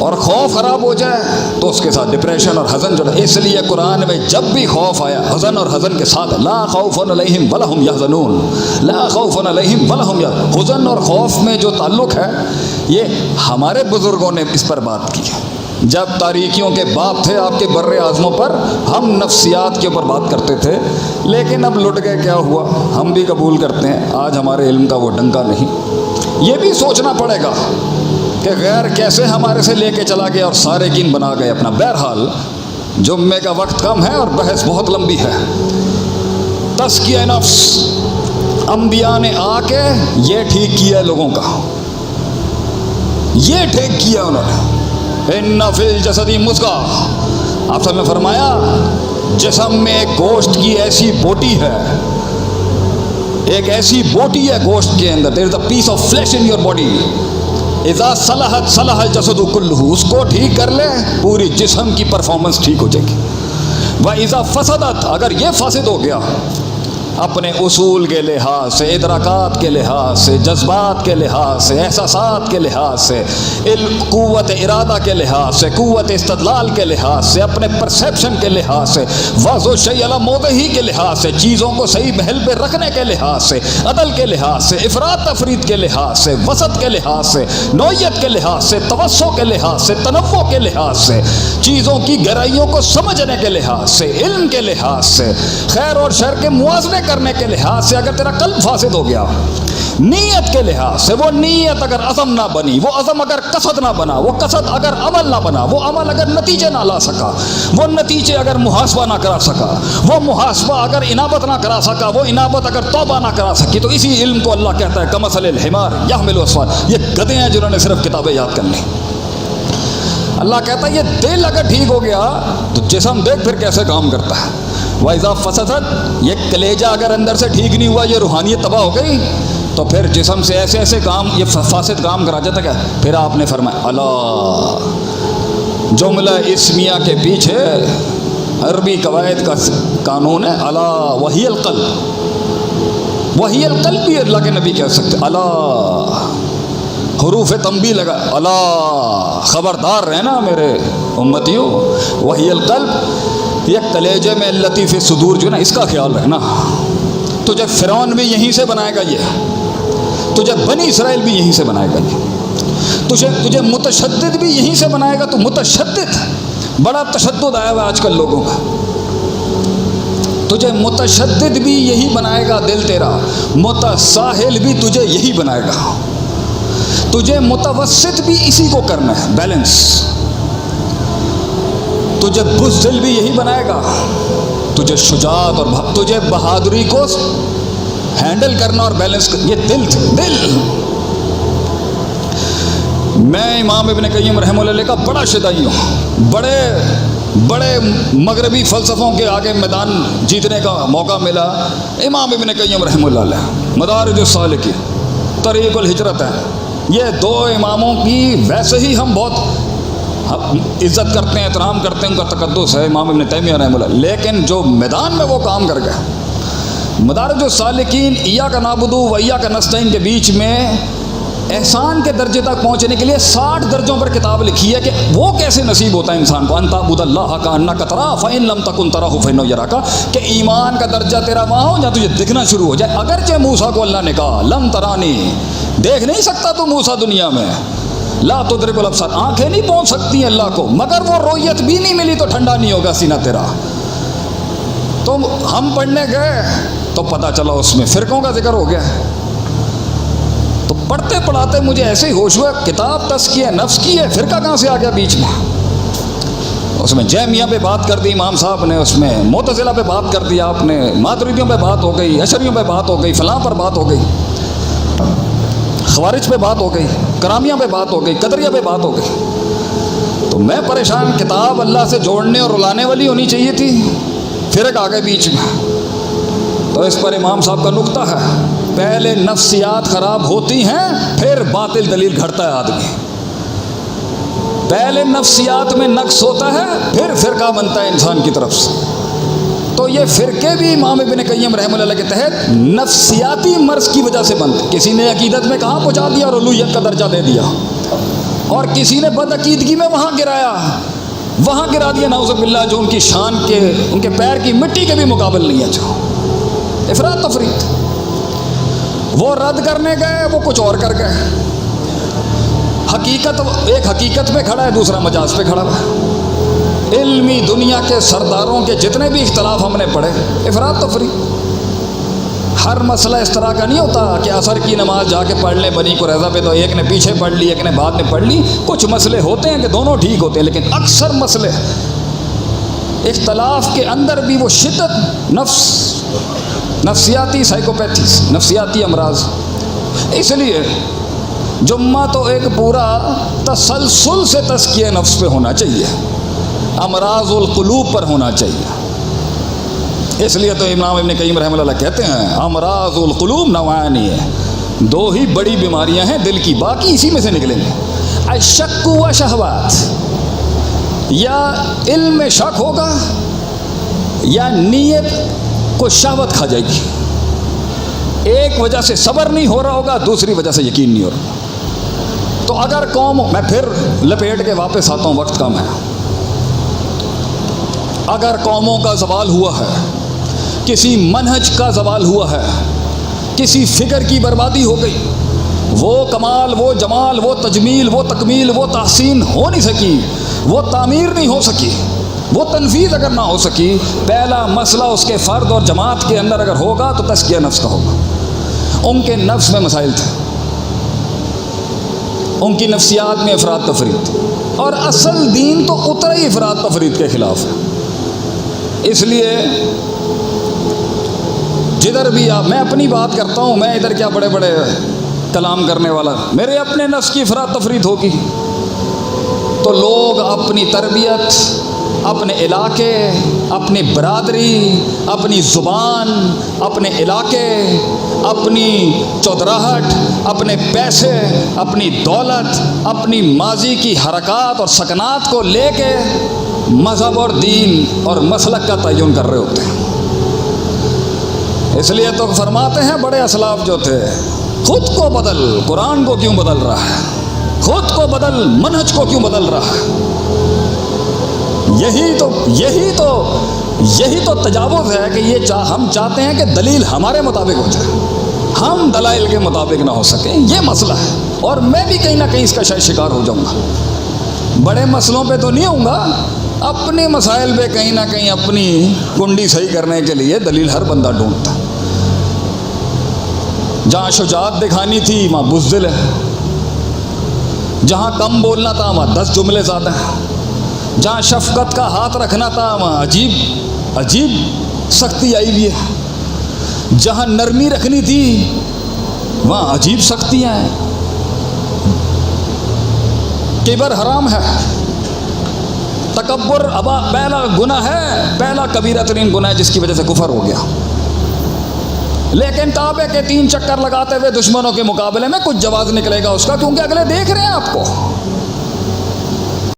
اور خوف خراب ہو جائے تو اس کے ساتھ ڈپریشن اور حزن جو ہے. اس لیے قرآن میں جب بھی خوف آیا حزن اور حزن کے ساتھ لا خوف علیہم ولا هم یحزنون، لا خوف علیہم ولا هم یحزنون. حزن اور خوف میں جو تعلق ہے یہ ہمارے بزرگوں نے اس پر بات کی ہے. جب تاریکیوں کے باپ تھے آپ کے بر اعظموں پر، ہم نفسیات کے اوپر بات کرتے تھے، لیکن اب لٹ گئے. کیا ہوا؟ ہم بھی قبول کرتے ہیں آج ہمارے علم کا وہ ڈنکا نہیں. یہ بھی سوچنا پڑے گا کہ غیر کیسے ہمارے سے لے کے چلا گیا اور سارے گین بنا گئے اپنا. بہرحال جمعے کا وقت کم ہے اور بحث بہت لمبی ہے. تزکیہ نفس، انبیاء نے آ کے یہ ٹھیک کیا لوگوں کا، یہ ٹھیک کیا انہوں نے. ان فی الجسد مضغہ، آپ نے فرمایا جسم میں ایک گوشت کی ایسی بوٹی ہے، ایک ایسی بوٹی ہے گوشت کے اندر. There is a piece of flesh in your body. اذا صلحت صلح الجسد کلہ، اس کو ٹھیک کر لے پوری جسم کی پرفارمنس ٹھیک ہو جائے گی. واذا فسدت، اگر یہ فاسد ہو گیا اپنے اصول کے لحاظ سے، ادراکات کے لحاظ سے، جذبات کے لحاظ سے، احساسات کے لحاظ سے، قوت ارادہ کے لحاظ سے، قوت استدلال کے لحاظ سے، اپنے پرسیپشن کے لحاظ سے، وضع الشیء علی موضعہ کے لحاظ سے، چیزوں کو صحیح محل پہ رکھنے کے لحاظ سے، عدل کے لحاظ سے، افراد تفرید کے لحاظ سے، وسط کے لحاظ سے، نوعیت کے لحاظ سے، توسع کے لحاظ سے، تنوع کے لحاظ سے، چیزوں کی گہرائیوں کو سمجھنے کے لحاظ سے، علم کے لحاظ سے، خیر اور شر کے موازنے کرنے کے لحاظ سے، اگر تیرا قلب فاسد ہو گیا، نیت کے لحاظ سے، وہ نیت اگر عزم نہ بنی، وہ عزم اگر قصد نہ بنا، وہ قصد اگر عمل نہ بنا، وہ عمل اگر نتیجے نہ لا سکا، وہ نتیجے اگر محاسبہ نہ کرا سکا، وہ محاسبہ اگر انابت نہ کرا سکا، وہ انابت اگر توبہ نہ کرا سکی، تو اسی علم کو اللہ کہتا ہے کمثل الحمار یحمل اسفار. یہ گدھے ہیں جنہوں نے صرف کتابیں یاد کر لی. اللہ کہتا ہے یہ دل اگر ٹھیک ہو گیا تو جسم دیکھ پھر کیسے کام کرتا ہے. وَإِذَا فَسَدَتْ، یہ کلیجہ اگر اندر سے ٹھیک نہیں ہوا، یہ روحانیت تباہ ہو گئی، تو پھر جسم سے ایسے ایسے کام، یہ فاسد کام کرا جاتا. کیا پھر آپ نے فرمایا اللہ، جملہ اسمیہ کے پیچھے عربی قواعد کا قانون ہے اللہ وہی القلب. وہی القلب بھی اللہ کے نبی کہہ سکتے. اللہ حروف تنبیہ لگا، اللہ خبردار رہنا میرے امتیوں. وہی القلب، یہ کلیجے میں لطیف صدور جو ہے نا، اس کا خیال رکھنا. تجھے فرعون بھی یہیں سے بنائے گا، یہ تجھے بنی اسرائیل بھی یہیں سے بنائے گا، یہ تجھے متشدد بھی یہیں سے بنائے گا. تو متشدد، بڑا تشدد آیا ہوا آج کل لوگوں کا. تجھے متشدد بھی یہی بنائے گا دل تیرا، متساہل بھی تجھے یہی بنائے گا. تجھے متوسط بھی اسی کو کرنا ہے، بیلنس. تجھے بزدل بھی یہی بنائے گا. تجھے شجاعت اور تجھے بہادری کو ہینڈل کرنا اور بیلنس کرنا، یہ دل. میں امام ابن قیم رحمہ اللہ کا بڑا شدائی ہوں. بڑے مغربی فلسفوں کے آگے میدان جیتنے کا موقع ملا. امام ابن قیم رحمہ اللہ علیہ، مدارج السالکین، طریق الہجرت ہے. یہ دو اماموں کی ویسے ہی ہم بہت عزت کرتے ہیں، احترام کرتے ہیں، ان کا تقدس ہے امام ابن تیمیہ رحمہ اللہ. لیکن جو میدان میں وہ کام کر گئے، مدارج السالکین ایاک نعبد و ایاک نستعین کے بیچ میں احسان کے درجے تک پہنچنے کے لیے 60 درجوں پر کتاب لکھی ہے کہ وہ کیسے نصیب ہوتا ہے انسان کو. ان تعبد اللہ کانک تراہ فإن لم تکن تراہ فإنہ یراک، کہ ایمان کا درجہ تیرا وہاں ہو جہاں تجھے دکھنا شروع ہو جائے. اگرچہ موسیٰ کو اللہ نے کہا لن ترانی، دیکھ نہیں سکتا تو موسیٰ دنیا میں، لا تدرک الابصار، آنکھیں نہیں پہنچ سکتی اللہ کو، مگر وہ رویت بھی نہیں ملی تو ٹھنڈا نہیں ہوگا سینہ تیرا. تو ہم پڑھنے گئے تو پتہ چلا اس میں فرقوں کا ذکر ہو گیا. تو پڑھتے پڑھاتے مجھے ایسے ہی ہوش ہوا، کتاب تزکیہ نفس کی ہے، فرقہ کہاں سے آ گیا بیچ میں. اس میں جہمیہ پہ بات کر دی امام صاحب نے، اس میں معتزلہ پہ بات کر دی آپ نے، ماتریدیوں پہ بات ہو گئی، اشعریوں پہ بات ہو گئی، فلاں پر بات ہو گئی، خوارج پہ بات ہو گئی، کرامیہ پہ بات ہو گئی، قدریہ پہ بات ہو گئی. تو میں پریشان، کتاب اللہ سے جوڑنے اور رلانے والی ہونی چاہیے تھی، فرق آ گئے بیچ میں. تو اس پر امام صاحب کا نقطہ ہے، پہلے نفسیات خراب ہوتی ہیں پھر باطل دلیل گھڑتا ہے آدمی. پہلے نفسیات میں نقص ہوتا ہے پھر فرقہ بنتا ہے انسان کی طرف سے. تو یہ فرقے بھی امام ابن قیم رحمہ اللہ کے تحت نفسیاتی مرض کی وجہ سے بنتے. کسی نے عقیدت میں کہاں پہنچا دیا اور الوہیت کا درجہ دے دیا. اور کسی نے بدعقیدگی میں وہاں گرا دیا نعوذ باللہ، جو ان کی شان کے، ان کے پیر کی مٹی کے بھی مقابل نہیں ہے، جو افراط تفریط۔ وہ رد کرنے گئے، وہ کچھ اور کر گئے۔ ایک حقیقت پہ کھڑا ہے، دوسرا مجاز پہ کھڑا ہے۔ علمی دنیا کے سرداروں کے جتنے بھی اختلاف ہم نے پڑھے، افراط تفریط۔ ہر مسئلہ اس طرح کا نہیں ہوتا کہ عصر کی نماز جا کے پڑھ لیں بنی قریظہ پہ، تو ایک نے پیچھے پڑھ لی، ایک نے بعد میں پڑھ لی۔ کچھ مسئلے ہوتے ہیں کہ دونوں ٹھیک ہوتے ہیں، لیکن اکثر مسئلے اختلاف کے اندر بھی وہ شدت، نفسیاتی سائیکوپیتھیز، نفسیاتی امراض۔ اس لیے جمعہ تو ایک پورا تسلسل سے تزکیہ نفس پہ ہونا چاہیے، امراض القلوب پر ہونا چاہیے۔ اس لیے تو امام ابن قیم رحمہ اللہ کہتے ہیں امراض القلوب نوعانی ہے، دو ہی بڑی بیماریاں ہیں دل کی، باقی اسی میں سے نکلیں گے۔ الشک و شہوات، یا علم میں شک ہوگا یا نیت کو شہوت کھا جائے گی۔ ایک وجہ سے صبر نہیں ہو رہا ہوگا، دوسری وجہ سے یقین نہیں ہو رہا۔ تو اگر قوم، میں پھر لپیٹ کے واپس آتا ہوں، وقت کم ہے، اگر قوموں کا زوال ہوا ہے، کسی منہج کا زوال ہوا ہے، کسی فکر کی بربادی ہو گئی، وہ کمال، وہ جمال، وہ تجمیل، وہ تکمیل، وہ تحسین ہو نہیں سکی، وہ تعمیر نہیں ہو سکی، وہ تنفیذ اگر نہ ہو سکی، پہلا مسئلہ اس کے فرد اور جماعت کے اندر اگر ہوگا تو تزکیہ نفس کا ہوگا۔ ان کے نفس میں مسائل تھے، ان کی نفسیات میں افراط تفریط، اور اصل دین تو اترا ہی افراط تفریط کے خلاف ہے۔ اس لیے جدھر بھی آپ، میں اپنی بات کرتا ہوں، میں ادھر کیا بڑے بڑے کلام کرنے والا، میرے اپنے نفس کی افراط تفریط ہوگی تو لوگ اپنی تربیت، اپنے علاقے، اپنی برادری، اپنی زبان، اپنے علاقے، اپنی چودراہٹ، اپنے پیسے، اپنی دولت، اپنی ماضی کی حرکات اور سکنات کو لے کے مذہب اور دین اور مسلک کا تعین کر رہے ہوتے ہیں۔ اس لیے تو فرماتے ہیں بڑے اسلاف جو تھے، خود کو بدل، قرآن کو کیوں بدل رہا ہے؟ خود کو بدل، منہج کو کیوں بدل رہا ہے؟ یہی تو تجاوز ہے کہ یہ ہم چاہتے ہیں کہ دلیل ہمارے مطابق ہو جائے، ہم دلائل کے مطابق نہ ہو سکیں، یہ مسئلہ ہے۔ اور میں بھی کہیں نہ کہیں اس کا شاید شکار ہو جاؤں گا، بڑے مسئلوں پہ تو نہیں ہوں گا، اپنے مسائل پہ کہیں نہ کہیں اپنی کنڈی صحیح کرنے کے لیے دلیل ہر بندہ ڈھونڈتا۔ جہاں شجاعت دکھانی تھی وہاں بزدل ہے، جہاں کم بولنا تھا وہاں 10 جملے زیادہ ہیں، جہاں شفقت کا ہاتھ رکھنا تھا وہاں عجیب سختی آئی ہوئی ہے، جہاں نرمی رکھنی تھی وہاں عجیب سختیاں ہیں۔ کبر حرام ہے، تکبر پہلا گناہ ہے، پہلا کبیرہ ترین گناہ ہے جس کی وجہ سے کفر ہو گیا۔ لیکن کعبے کے 3 چکر لگاتے ہوئے دشمنوں کے مقابلے میں کچھ جواز نکلے گا اس کا، کیونکہ اگلے دیکھ رہے ہیں آپ کو۔